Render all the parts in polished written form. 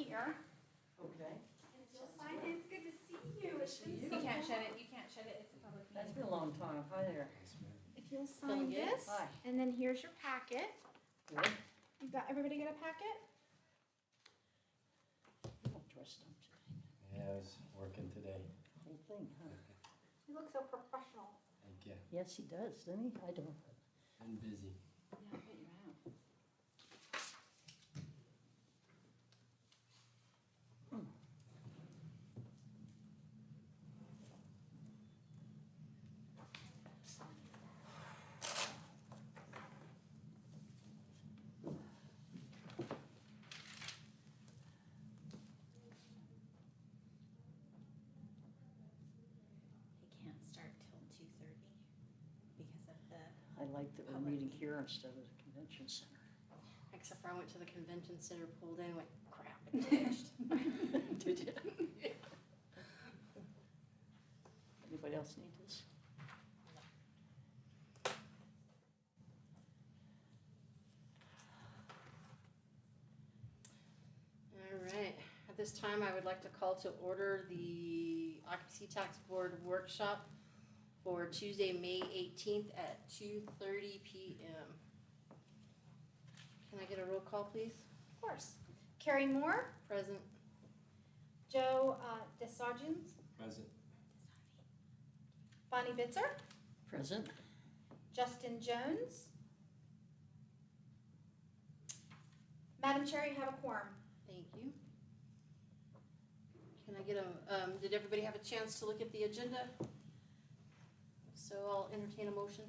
here. Okay. And if you'll sign it, it's good to see you. It's been You so can't long. shut it, you can't shut it, it's a public That's meeting. been a long time. Hi there. If you'll sign good? this, Hi. and then here's your packet. Good. You got everybody get a packet? All dressed up today. Yeah, I was working today. Whole thing, huh? You look so professional. Thank you. Yes, he does, doesn't he? I don't. Been busy. Yeah, I bet you have. He can't start till 2:30 because of the, I like that we're meeting here instead of the convention center. Except for I went to the convention center, pulled in, went, crap, it changed. Did you? Anybody else need this? All right, at this time, I would like to call to order the Occupancy Tax Board workshop for Tuesday, May 18th at 2:30 p.m. Can I get a roll call, please? Of course. Carrie Moore, Present. Joe DeSargent, Present. Bonnie Bitzer, Present? Justin Jones. Madam Chair, you have a quorum. Thank you. Can I get a, did everybody have a chance to look at the agenda? If so, I'll entertain a motion.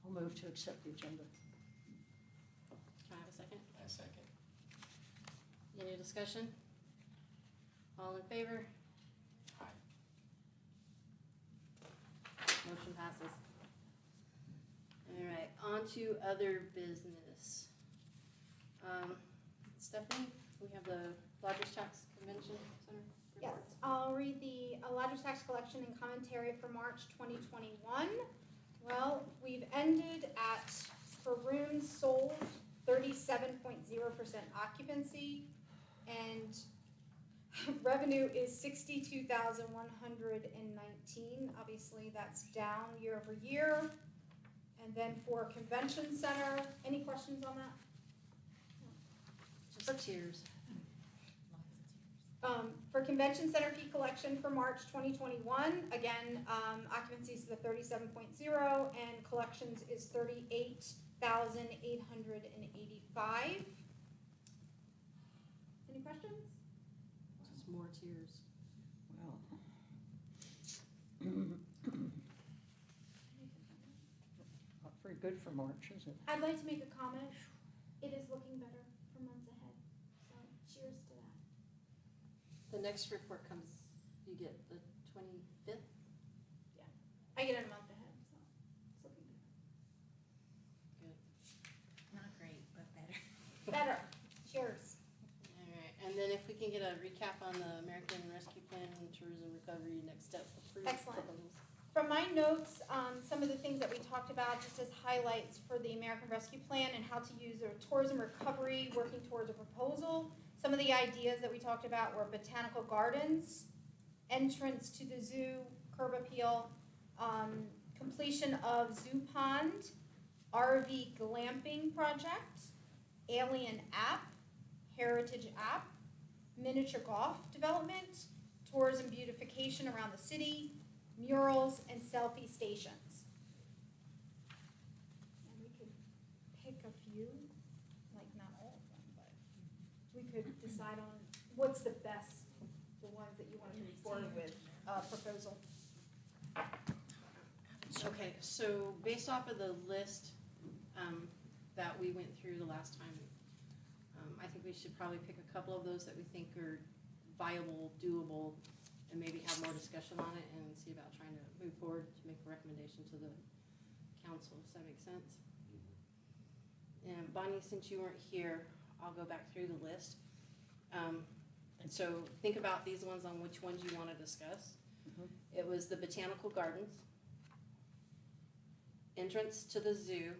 I'll move to accept the agenda. Can I have a second? I second. Any discussion? All in favor? Aye. Motion passes. All right, on to other business. Stephanie, we have the Lodgers Tax Convention Center Yes, report. I'll read the Lodgers Tax Collection and Commentary for March 2021. Well, we've ended at, for rooms sold, 37.0% occupancy, and revenue is 62,119. Obviously, that's down year over year. And then for convention center, any questions on that? Just tears. For convention center fee collection for March 2021, again, occupancy is the 37.0 and collections is 38,885. Any questions? Just more tears. Well. Not very good for March, is it? I'd like to make a comment. It is looking better for months ahead, so cheers to that. The next report comes, you get the 25th? I get it a month ahead, so it's looking Good. not great, but better. good. Better. Cheers. All right, and then if we can get a recap on the American Rescue Plan and Tourism Recovery Next Step approved Excellent. proposals. From my notes, some of the things that we talked about just as highlights for the American Rescue Plan and how to use their tourism recovery, working towards a proposal. Some of the ideas that we talked about were botanical gardens, entrance to the zoo, curb appeal, completion of zoo pond, RV glamping project, alien app, heritage app, miniature golf development, tourism beautification around the city, murals, and selfie stations. And we could pick a few, like not all of them, but we could decide on what's the best, the ones that you want to move forward with, proposal. Okay, so based off of the list that we went through the last time, I think we should probably pick a couple of those that we think are viable, doable, and maybe have more discussion on it and see about trying to move forward to make a recommendation to the council. Does that make sense? And Bonnie, since you weren't here, I'll go back through the list. And so think about these ones on which ones you want to discuss. Mhm. It was the botanical gardens, entrance to the zoo,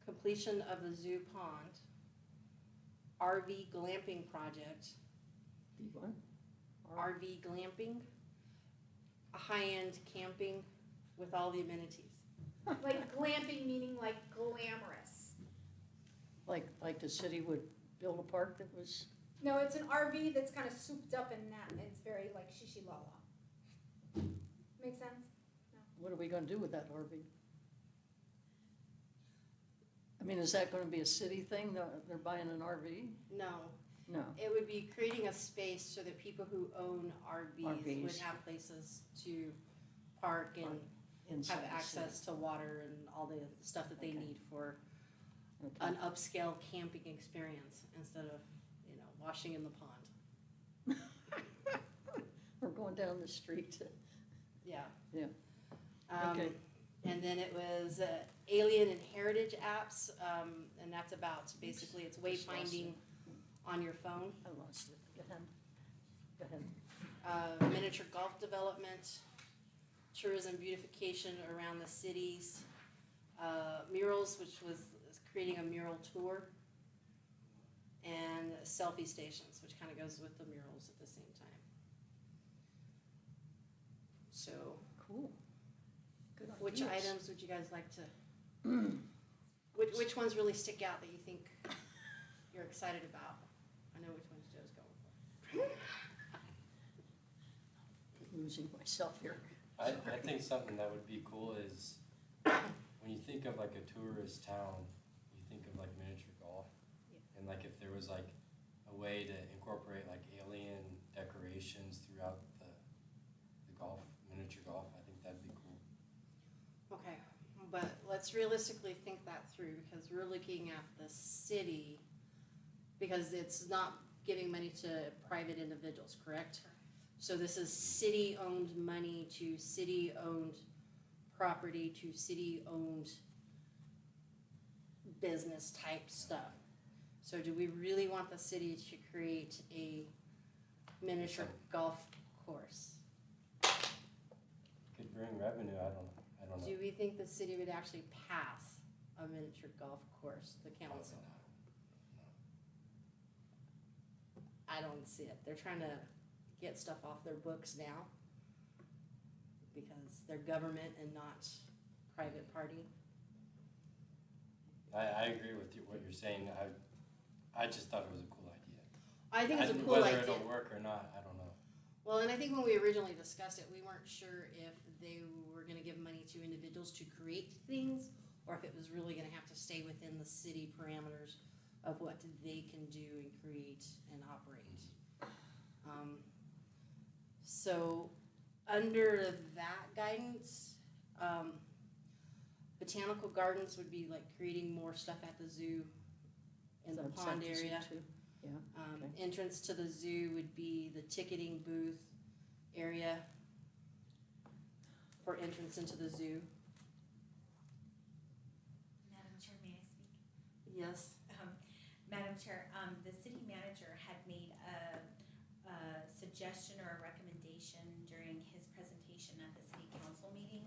completion of the zoo pond, RV glamping project, The what? RV glamping, a high-end camping with all the amenities. Like glamping meaning like glamorous. Like the city would build a park that was, No, it's an RV that's kind of souped up in that, and it's very like shishi la la. Make sense? what are we gonna do with that RV? I mean, is that gonna be a city thing, they're buying an RV? No, No, it would be creating a space so that people who own RVs would RVs. have places to park and inside have the city. access to water and all the stuff that they Okay. need for Okay. an upscale camping experience instead of, washing in the pond. We're going down the street to, Yeah. Yeah. Um, Okay. And then it was alien and heritage apps, and that's about, basically, it's Just lost wayfinding it. on your phone. I lost it, go ahead. Miniature golf development, tourism beautification around the cities, murals, which was creating a mural tour, and selfie stations, which kind of goes with the murals at the same time. So, Cool. Good which ideas. items would you guys like to, which ones really stick out that you think you're excited about? I know which ones Joe's going for. Losing myself here. I think something that would be cool is, when you think of like a tourist town, you think of like miniature golf. And like if there was like a way to incorporate like alien decorations throughout the golf, miniature golf, I think that'd be cool. Okay, but let's realistically think that through, because we're looking at the city, because it's not giving money to private individuals, correct? So this is city-owned money to city-owned property to city-owned business type stuff. So do we really want the city to create a miniature golf course? Could bring revenue, I don't know. Do we think the city would actually pass a miniature golf course, the council? I don't see it. They're trying to get stuff off their books now because they're government and not private party. I agree with you, what you're saying, I just thought it was a cool idea. I think it's a cool idea. Whether it'll work or not, I don't know. Well, and I think when we originally discussed it, we weren't sure if they were gonna give money to individuals to create things, or if it was really gonna have to stay within the city parameters of what they can do and create and operate. So, under that guidance, botanical gardens would be like creating more stuff at the zoo in the That's pond at the zoo area. too. Yeah, okay. Entrance to the zoo would be the ticketing booth area for entrance into the zoo. Madam Chair, may I speak? Yes. Madam Chair, the city manager had made a suggestion or a recommendation during his presentation at the city council meeting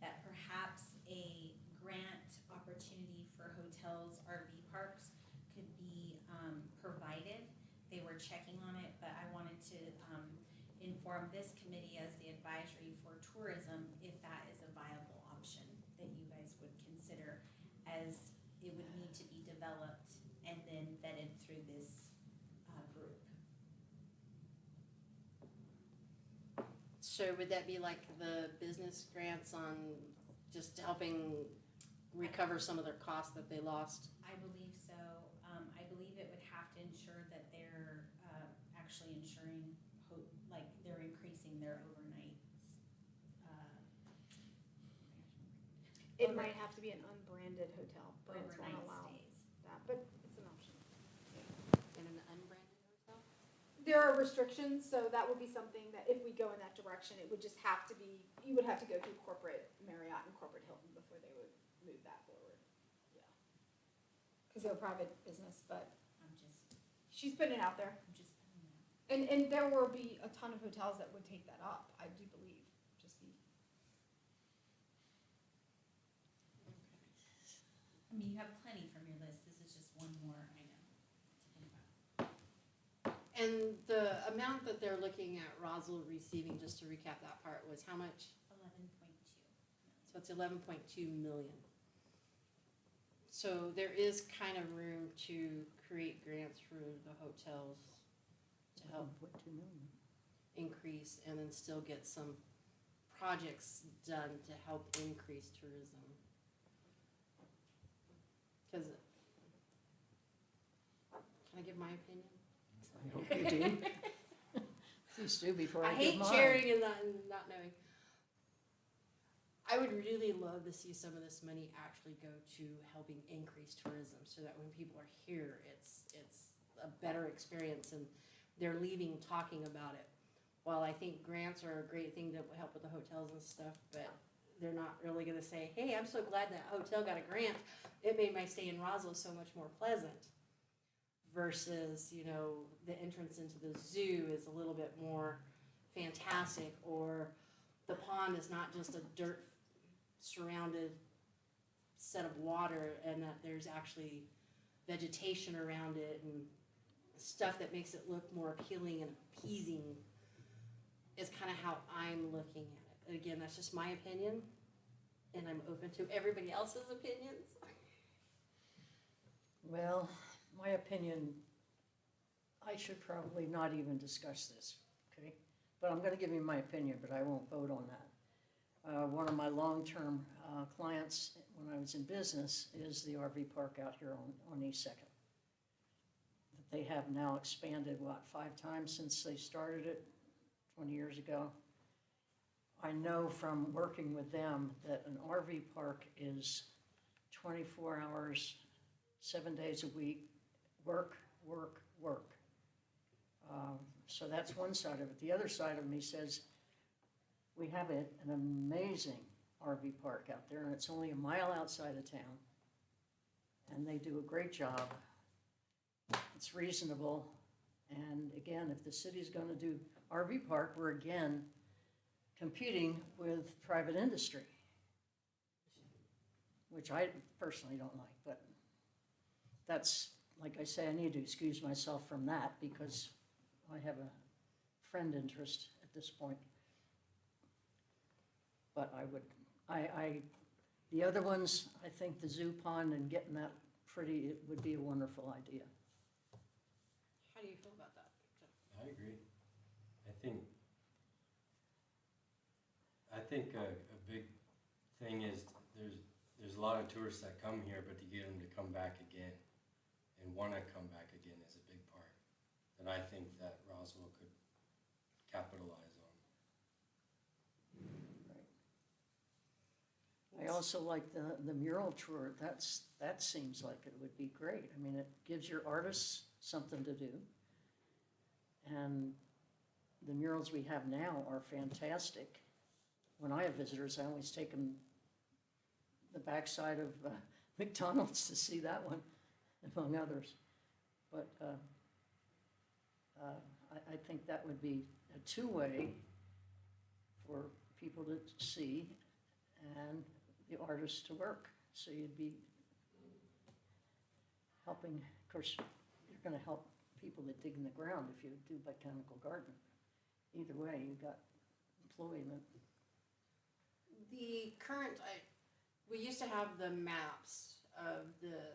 that perhaps a grant opportunity for hotels, RV parks could be provided. They were checking on it, but I wanted to inform this committee as the advisory for tourism if that is a viable option that you guys would consider, as it would need to be developed and then vetted through this group. So would that be like the business grants on just helping recover some of their costs that they lost? I believe so. I believe it would have to ensure that they're actually ensuring, like they're increasing their overnight. It might have to be an unbranded hotel, brands won't Overnight allow stays. that, but it's an option. In an unbranded hotel? There are restrictions, so that would be something that if we go in that direction, it would just have to be, you would have to go through corporate Marriott and corporate Hilton before they would move that forward. Yeah. Cause they're a private business, but she's putting it out there. I'm just putting it out. And there will be a ton of hotels that would take that up, I do believe, just be. mean, you have plenty from your list, this is just one more item to think about. And the amount that they're looking at Roswell receiving, just to recap that part, was how much? 11.2. So it's 11.2 million. So there is kind of room to create grants for the hotels to help 1.2 million. increase and then still get some projects done to help increase tourism. Cause, can I give my opinion? I hope you do. Please do before I I give hate mine. sharing and not knowing. I would really love to see some of this money actually go to helping increase tourism, so that when people are here, it's a better experience and they're leaving talking about it. While I think grants are a great thing to help with the hotels and stuff, but they're not really gonna say, hey, I'm so glad that hotel got a grant. It made my stay in Roswell so much more pleasant. Versus, you know, the entrance into the zoo is a little bit more fantastic, or the pond is not just a dirt surrounded set of water, and that there's actually vegetation around it and stuff that makes it look more appealing and appeasing, is kind of how I'm looking at it. Again, that's just my opinion, and I'm open to everybody else's opinions. Well, my opinion, I should probably not even discuss this, okay? But I'm gonna give you my opinion, but I won't vote on that. One of my long-term clients when I was in business is the RV park out here on East Second. They have now expanded, 5 times since they started it 20 years ago. I know from working with them that an RV park is 24 hours, 7 days a week, work, work, work. So that's one side of it. The other side of me says, we have an amazing RV park out there, and it's only a mile outside of town. And they do a great job. It's reasonable. And again, if the city's gonna do RV park, we're again competing with private industry, which I personally don't like, but that's, like I say, I need to excuse myself from that because I have a friend interest at this point. But the other ones, I think the zoo pond and getting that pretty, it would be a wonderful idea. How do you feel about that? I agree. I think a big thing is there's a lot of tourists that come here, but to get them to come back again and want to come back again is a big part that I think that Roswell could capitalize on. I also like the mural tour. That seems like it would be great. I mean, it gives your artists something to do. And the murals we have now are fantastic. When I have visitors, I always take them the backside of McDonald's to see that one, among others. But I think that would be a two-way for people to see and the artists to work. So you'd be helping, of course, you're gonna help people that dig in the ground if you do botanical garden. Either way, you've got employment. The current, we used to have the maps of the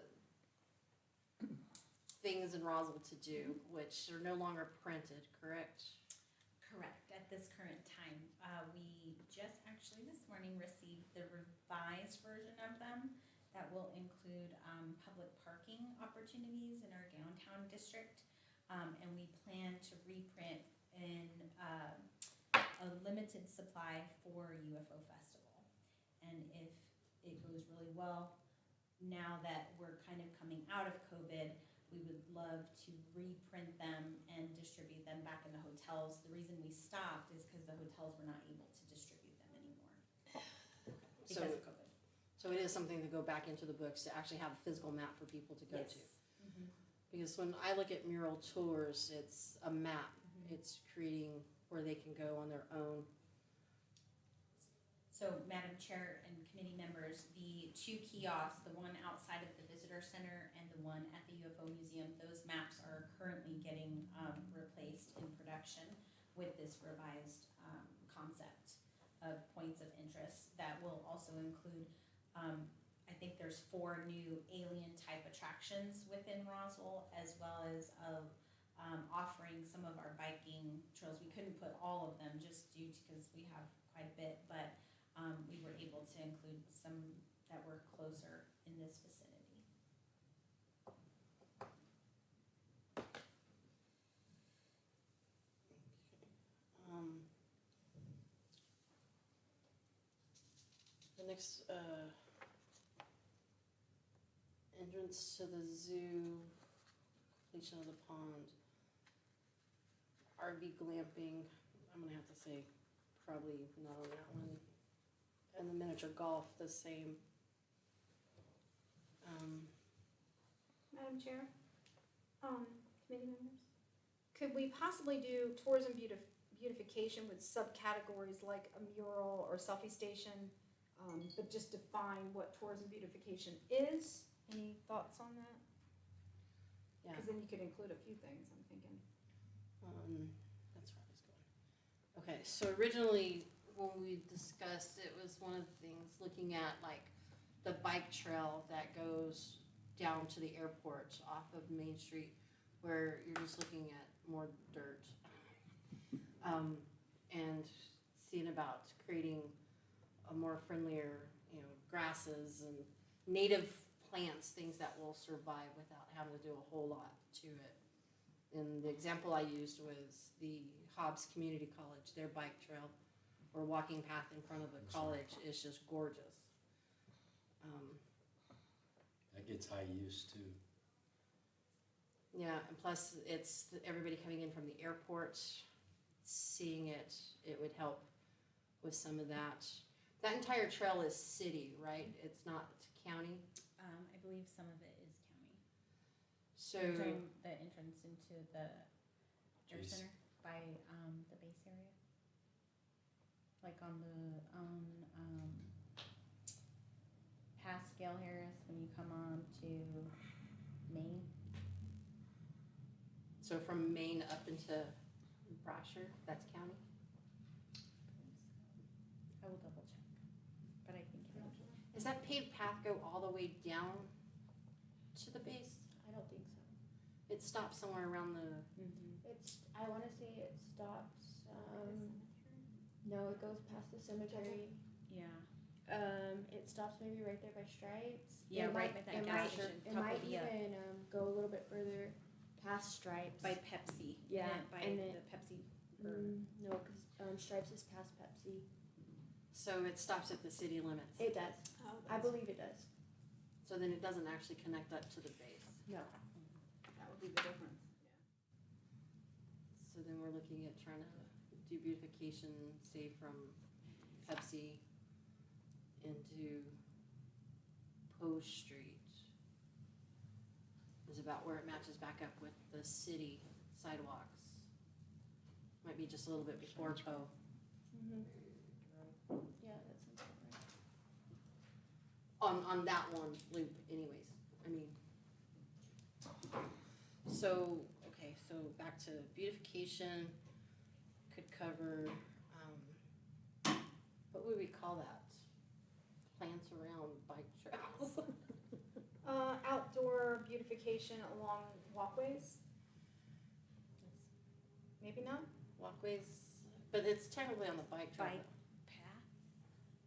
things in Roswell to do, which are no longer printed, correct? Correct, at this current time. We just actually this morning received the revised version of them that will include public parking opportunities in our downtown district. And we plan to reprint in a limited supply for UFO Festival. And if it goes really well, now that we're kind of coming out of COVID, we would love to reprint them and distribute them back in the hotels. The reason we stopped is because the hotels were not able to distribute them anymore because of COVID. So it is something to go back into the books, to actually have a physical map for people to go Yes. to. Because when I look at mural tours, it's a map. It's creating where they can go on their own. So, Madam Chair and committee members, the 2 kiosks, the one outside of the visitor center and the one at the UFO museum, those maps are currently getting replaced in production with this revised concept of points of interest that will also include, I think there's 4 new alien type attractions within Roswell, as well as offering some of our biking trails. We couldn't put all of them just due to, because we have quite a bit, but we were able to include some that were closer in this vicinity. The next, entrance to the zoo, completion of the pond, RV glamping, I'm gonna have to say probably not on that one. And the miniature golf, the same. Madam Chair, committee members, could we possibly do tourism beautification with subcategories like a mural or selfie station, but just define what tourism beautification is? Any thoughts on that? Yeah. Because then you could include a few things, I'm thinking. That's where I was going. Okay, so originally, when we discussed, it was one of the things, looking at like the bike trail that goes down to the airport off of Main Street, where you're just looking at more dirt. And seeing about creating a more friendlier, grasses and native plants, things that will survive without having to do a whole lot to it. And the example I used was the Hobbs Community College, their bike trail or walking path in front of the college is just gorgeous. That gets high use too. Yeah, and plus it's everybody coming in from the airport, seeing it, it would help with some of that. That entire trail is city, right? It's not county? I believe some of it is county. So, During the entrance into the air Jeez. center by the base area. Like past Gail Harris when you come on to Maine. so from Maine up into Brasher, that's county? I will double check, but I think it is. Does that paved path go all the way down to the base? I don't think so. It stops somewhere around the, I wanna say it stops, no, it goes past the cemetery. Yeah. It stops maybe right there by Stripes. Yeah, It right might- by that it gas might- station, It top might of the, even, go a little bit further past Stripes. By Pepsi. Yeah, By and then- the Pepsi. Or, No, cause, Stripes is past Pepsi. so it stops at the city limits. It does, I believe it does. So then it doesn't actually connect up to the base. No. That would be the difference. So then we're looking at trying to do beautification, say from Pepsi into Post Street. Is about where it matches back up with the city sidewalks. Might be just a little bit before Poe. Yeah, that sounds about right. On that one loop anyways, I mean. So, okay, so back to beautification, could cover, what would we call that? Plants around bike trails. Outdoor beautification along walkways? Maybe not? Walkways, but it's technically on the bike trail. Bike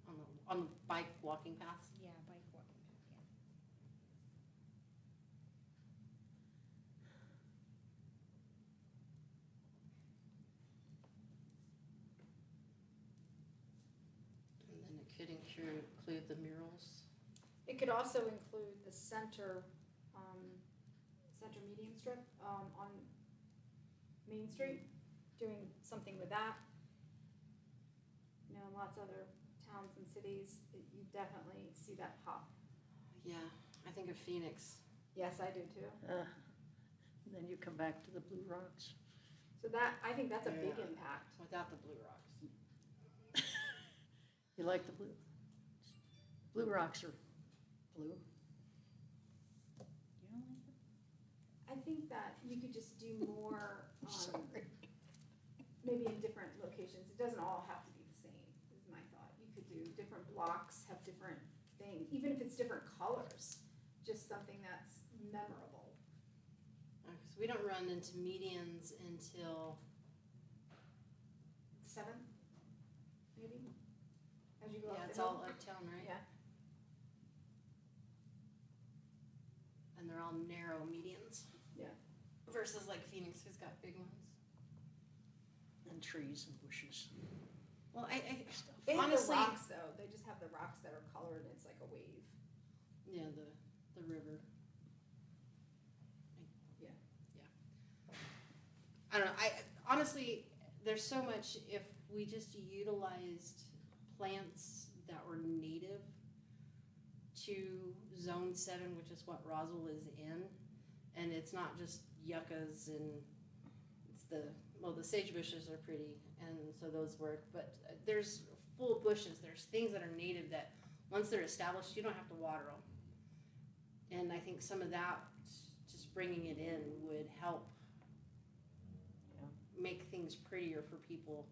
though. path? On the bike walking paths. Yeah, bike walking path, yeah. And then it could include the murals. It could also include the center medium strip, on Main Street, doing something with that. Lots of other towns and cities, you definitely see that pop. Yeah, I think of Phoenix. Yes, I do too. And then you come back to the Blue Rocks. So that, I think that's a big Yeah. impact. Without the Blue Rocks. You like the blue? Blue rocks are blue. You don't like it? I think that you could just do more, Sorry. maybe in different locations. It doesn't all have to be the same, is my thought. You could do different blocks, have different things, even if it's different colors, just something that's memorable. Because we don't run into medians until, 7th, maybe? As you go yeah, up it's the hill? all uptown, right? Yeah. And they're all narrow medians. Yeah. Versus like Phoenix, who's got big ones. And trees and bushes. Well, I Stuff. They have honestly, the rocks though, they just have the rocks that are colored and it's like a wave. yeah, the river. Yeah. Yeah. I don't know, honestly, there's so much, if we just utilized plants that were native to zone 7, which is what Roswell is in, and it's not just yuccas and it's the sage bushes are pretty, and so those work, but there's full bushes, there's things that are native that, once they're established, you don't have to water them. And I think some of that, just bringing it in would help make things prettier for people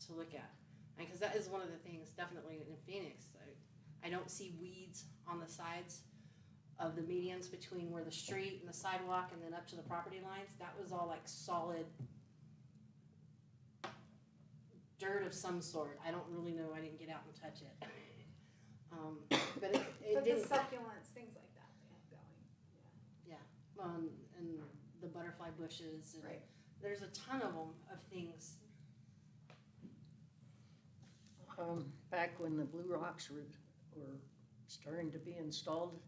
to look at. Because that is one of the things, definitely in Phoenix, I don't see weeds on the sides of the medians between where the street and the sidewalk and then up to the property lines. That was all like solid dirt of some sort. I don't really know, I didn't get out and touch it. But it But the didn't, succulents, things like that they have going, and the butterfly bushes, and Right. there's a ton of them, of things. Back when the blue rocks were starting to be installed,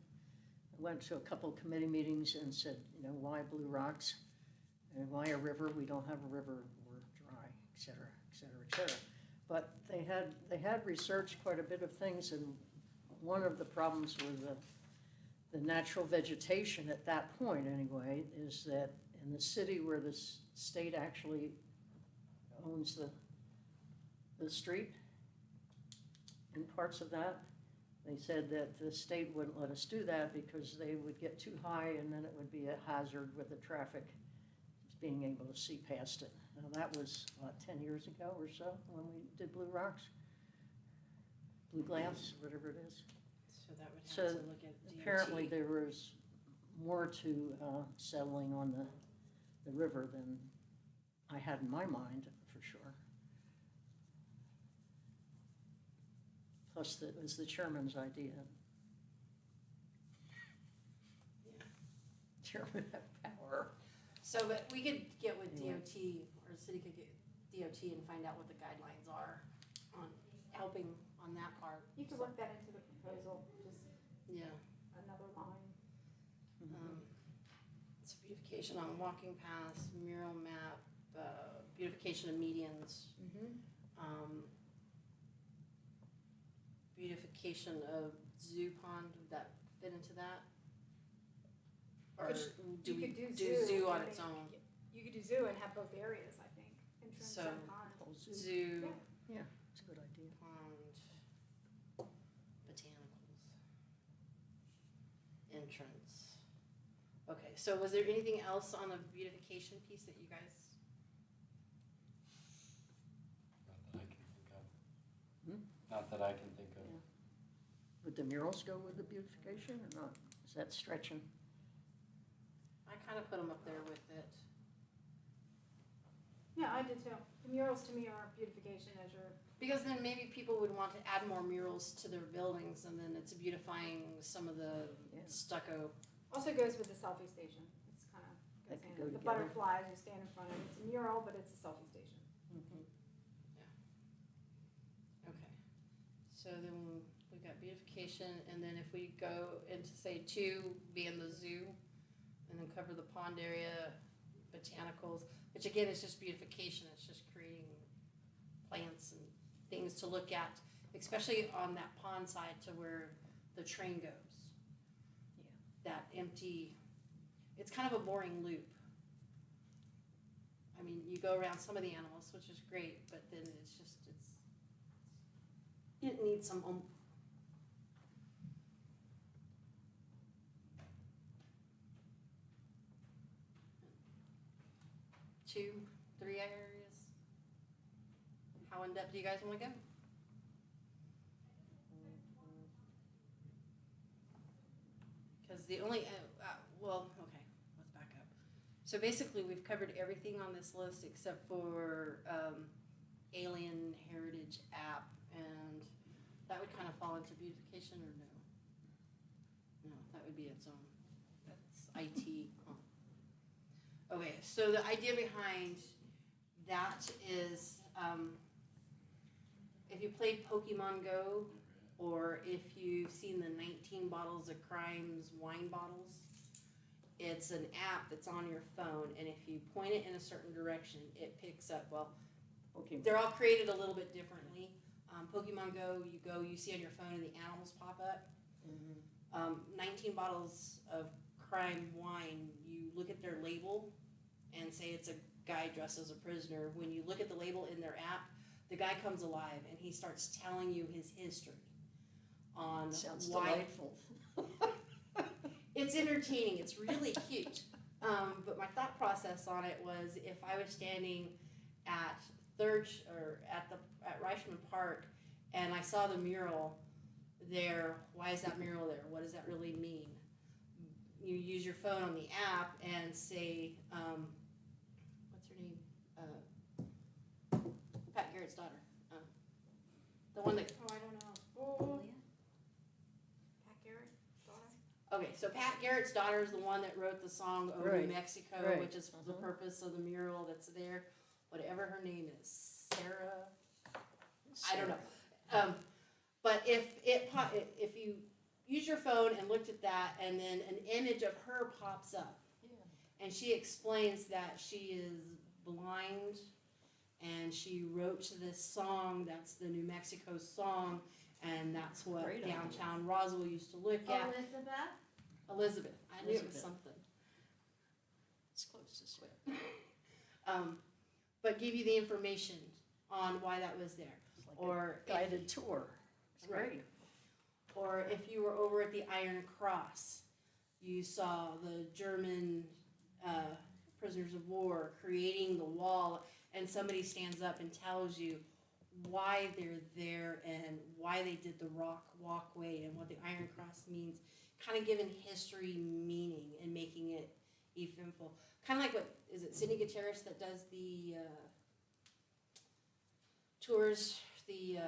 I went to a couple committee meetings and said, you know, why blue rocks? And why a river? We don't have a river, we're dry, et cetera, et cetera, et cetera. But they had researched quite a bit of things, and one of the problems with the natural vegetation at that point anyway is that in the city where the state actually owns the street, in parts of that, they said that the state wouldn't let us do that because they would get too high and then it would be a hazard with the traffic being able to see past it. Now that was, 10 years ago or so when we did Blue Rocks? Blue Glass, whatever it is. So that would So have to look at DOT. Apparently there was more to settling on the river than I had in my mind, for sure. Plus, that was the chairman's idea. Yeah. Chairman had power. So, but we could get with Anyway. DOT, or the city could get DOT and find out what the guidelines are on helping on that part. You could work that into the proposal, just Yeah. another line. It's beautification on walking paths, mural map, beautification of medians, beautification of zoo pond, would that fit into that? Or Could- do you we could do do zoo on I its think. own? You could do zoo and have both areas, I think, entrance So- and pond. Whole zoo. Zoo, Yeah. It's a good idea. pond, botanicals, entrance. Okay, so was there anything else on the beautification piece that you guys? Not that I can think of. Hmm? Not that I can think of. Yeah. Would the murals go with the beautification or not? Is that stretching? I kind of put them up there with it. Yeah, I did too. The murals to me are beautification as your, Because then maybe people would want to add more murals to their buildings, and then it's beautifying some of the Yeah. stucco. also goes with the selfie station. It's kind of, That goes could in. go The together. butterflies, you stand in front of it. It's a mural, but it's a selfie station. Okay. So then we got beautification, and then if we go into say 2, being the zoo, and then cover the pond area, botanicals, which again is just beautification, it's just creating plants and things to look at, especially on that pond side to where the train goes. Yeah. That empty, it's kind of a boring loop. I mean, you go around some of the animals, which is great, but then it's just, it needs some, 2, 3 areas. How in depth do you guys wanna go? Cause the only, well, okay, let's back up. So basically, we've covered everything on this list except for, Alien Heritage app, and that would kind of fall into beautification, or no? No, that would be its own, that's IT, huh? Okay, so the idea behind that is, if you played Pokemon Go, or if you've seen the 19 Bottles of Crimes wine bottles, it's an app that's on your phone, and if you point it in a certain direction, it picks up, well, Okay. they're all created a little bit differently. Pokemon Go, you see on your phone and the animals pop up. 19 Bottles of Crime wine, you look at their label and say it's a guy dressed as a prisoner. When you look at the label in their app, the guy comes alive and he starts telling you his history on Sounds why. delightful. It's entertaining, it's really cute. But my thought process on it was, if I was standing at at Reichman Park and I saw the mural there, why is that mural there? What does that really mean? You use your phone on the app and say, what's her name? Pat Garrett's daughter. The one that, Oh, I don't know. Julia? Pat Garrett, daughter. okay, so Pat Garrett's daughter is the one that wrote the song "Oh Right, New Mexico," right. which is the purpose of the mural that's there. Whatever her name is, Sarah. I don't know. But if you use your phone and looked at that, and then an image of her pops up, and she explains that she is blind, and she wrote this song. That's the New Mexico song, and that's what Great idea. downtown Roswell used to look at. Elizabeth. I knew it was Elizabeth. something. It's close to swear. But give you the information on why that was there. It's like Or a guided tour. It's Right. great. Or if you were over at the Iron Cross, you saw the German prisoners of war creating the wall, and somebody stands up and tells you why they're there and why they did the rock walkway and what the Iron Cross means, kind of giving history meaning and making it eventful. Kind of like what, is it Cindy Gutierrez that does the tours, the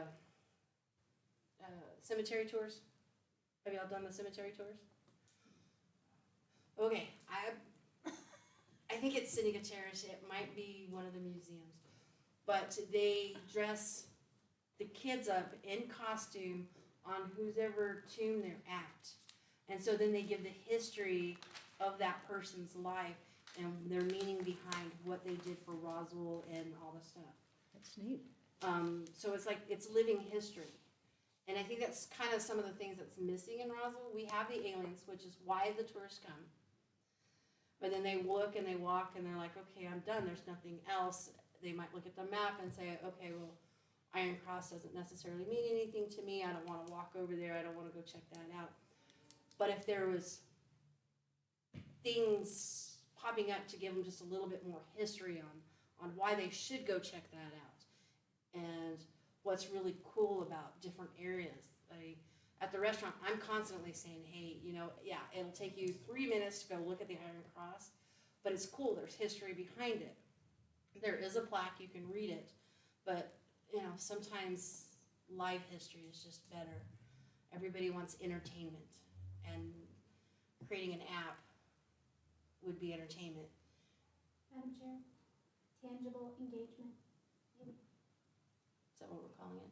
cemetery tours? Have y'all done the cemetery tours? Okay, I think it's Cindy Gutierrez. It might be one of the museums, but they dress the kids up in costume on whoever tomb they're at, and so then they give the history of that person's life and their meaning behind what they did for Roswell and all the stuff. That's neat. So it's like, it's living history. And I think that's kind of some of the things that's missing in Roswell. We have the aliens, which is why the tourists come. But then they look and they walk and they're like, okay, I'm done, there's nothing else. They might look at the map and say, okay, well, Iron Cross doesn't necessarily mean anything to me. I don't want to walk over there. I don't want to go check that out. But if there was things popping up to give them just a little bit more history on why they should go check that out, and what's really cool about different areas. At the restaurant, I'm constantly saying, hey, yeah, it'll take you 3 minutes to go look at the Iron Cross, but it's cool, there's history behind it. There is a plaque, you can read it, but sometimes live history is just better. Everybody wants entertainment, and creating an app would be entertainment. Madam Chair, tangible engagement. Is that what we're calling it?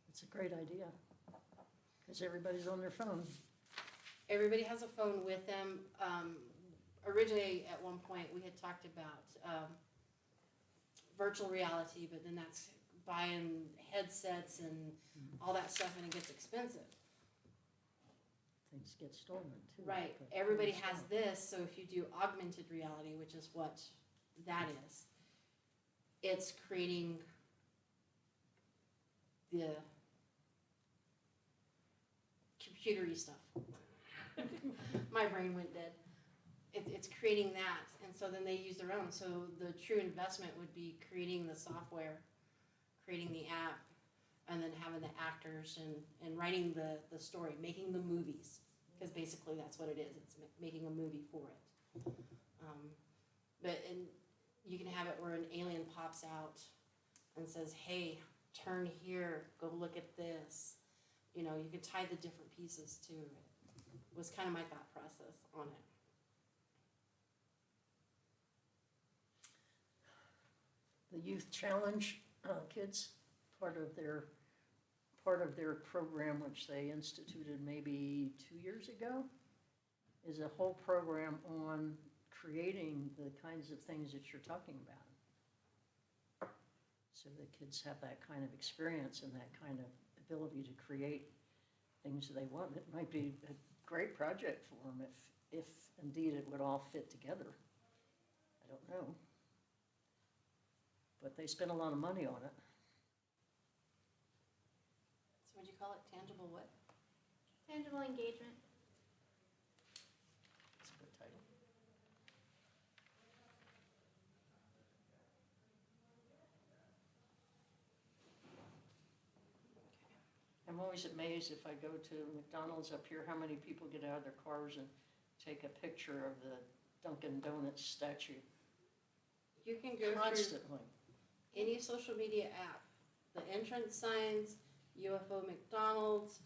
It's a great idea. Because everybody's on their phone. Everybody has a phone with them. Originally, at one point, we had talked about virtual reality, but then that's buying headsets and all that stuff, and it gets expensive. Things get stolen too. Right. but Everybody things has don't. this, so if you do augmented reality, which is what that is, it's creating the computery stuff. My brain went dead. It's creating that, and so then they use their own. So the true investment would be creating the software, creating the app, and then having the actors and writing the story, making the movies, because basically that's what it is. It's making a movie for it. And you can have it where an alien pops out and says, "Hey, turn here, go look at this." You know, you could tie the different pieces to it. Was kind of my thought process on it. The Youth Challenge kids, part of their program, which they instituted maybe 2 years ago, is a whole program on creating the kinds of things that you're talking about. So the kids have that kind of experience and that kind of ability to create things they want. It might be a great project for them if indeed it would all fit together. I don't know. But they spend a lot of money on it. So what'd you call it? Tangible what? Tangible engagement. It's a good title. I'm always amazed if I go to McDonald's up here, how many people get out of their cars and take a picture of the Dunkin' Donuts statue You can go through constantly. any social media app, the entrance signs, UFO McDonald's,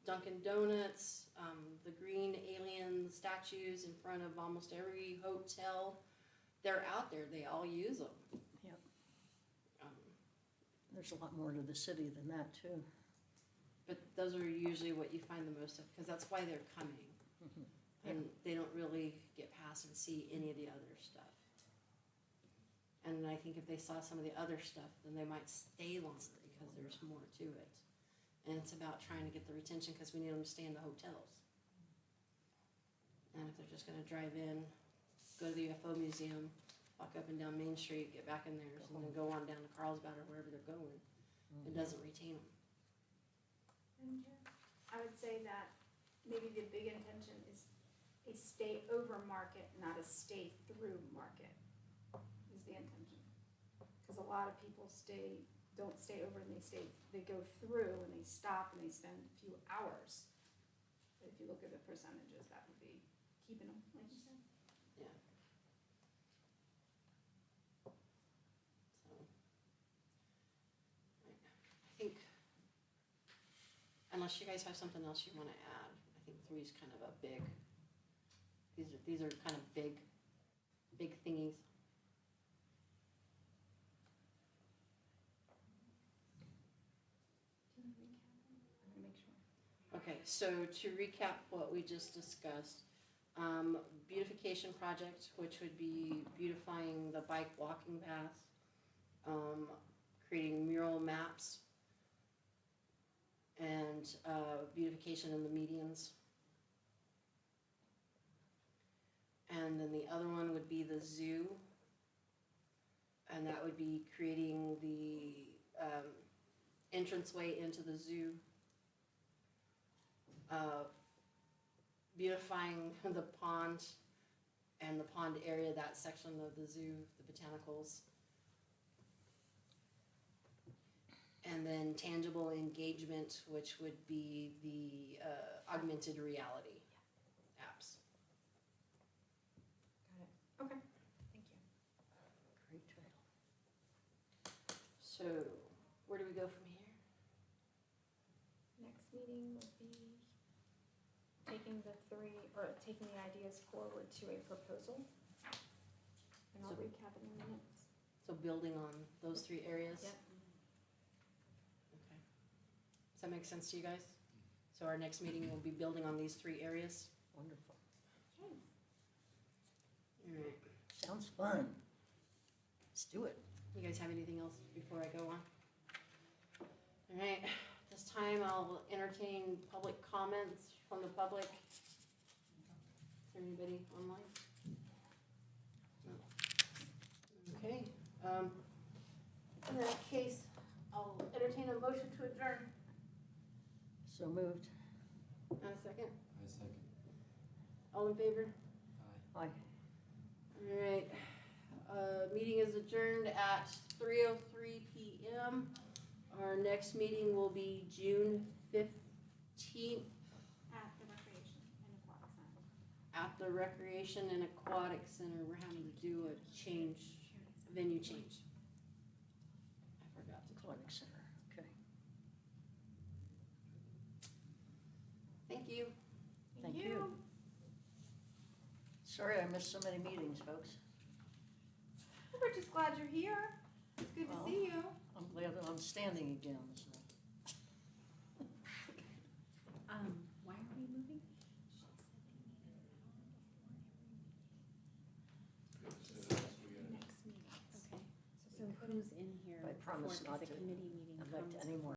Dunkin' Donuts, the green alien statues in front of almost every hotel. They're out there. They all use them. Yep. Um, There's a lot more to the city than that, too. but those are usually what you find the most of, because that's why they're coming. Mhm. And they don't really get past and see any of the other stuff. And I think if they saw some of the other stuff, then they might stay longer because there's more to it. And it's about trying to get the retention because we need them to stay in the hotels. And if they're just gonna drive in, go to the UFO museum, walk up and down Main Street, get back in theirs, and then go on down to Carlsbad or wherever they're going, it doesn't retain them. And I would say that maybe the big intention is a stay over market, not a stay through market, is the intention. Because a lot of people don't stay over and they go through and they stop and they spend a few hours. But if you look at the percentages, that would be keeping them, like you said. Yeah. So, I think, unless you guys have something else you wanna add, I think 3 is kind of a big, these are kind of big thingies. I'm gonna make sure. Okay, so to recap what we just discussed, beautification project, which would be beautifying the bike walking path, creating mural maps, and beautification in the medians. And then the other one would be the zoo, and that would be creating the entranceway into the zoo. Beautifying the pond and the pond area, that section of the zoo, the botanicals. And then tangible engagement, which would be the augmented reality apps. Got it. Okay, thank you. Great title. So, where do we go from here? Next meeting will be taking the ideas forward to a proposal. And I'll So- recap it in minutes. So building on those 3 areas? Yep. Okay. Does that make sense to you guys? So our next meeting will be building on these 3 areas? Wonderful. Okay. Alright. Sounds fun. Let's do it. You guys have anything else before I go on? Alright, this time I'll entertain public comments from the public. Is there anybody online? No. Okay, in that case, I'll entertain entertain a motion to adjourn. So moved. And a second. I second. All in favor? Aye. Aye. All right. Meeting is adjourned at 3:03 p.m. Our next meeting will be June 15th At the Recreation and Aquatic Center. at the Recreation and Aquatic Center. We're having to do a venue change. I forgot to. Aquatic Center, okay. Thank you. Thank you. Sorry I missed so many meetings, folks. We're just glad you're here. It's good to Well, see you. I'm glad that I'm standing again, so. Why are we moving? Next meeting. Okay, so who's in here I promise for not the to committee meeting elect comes any more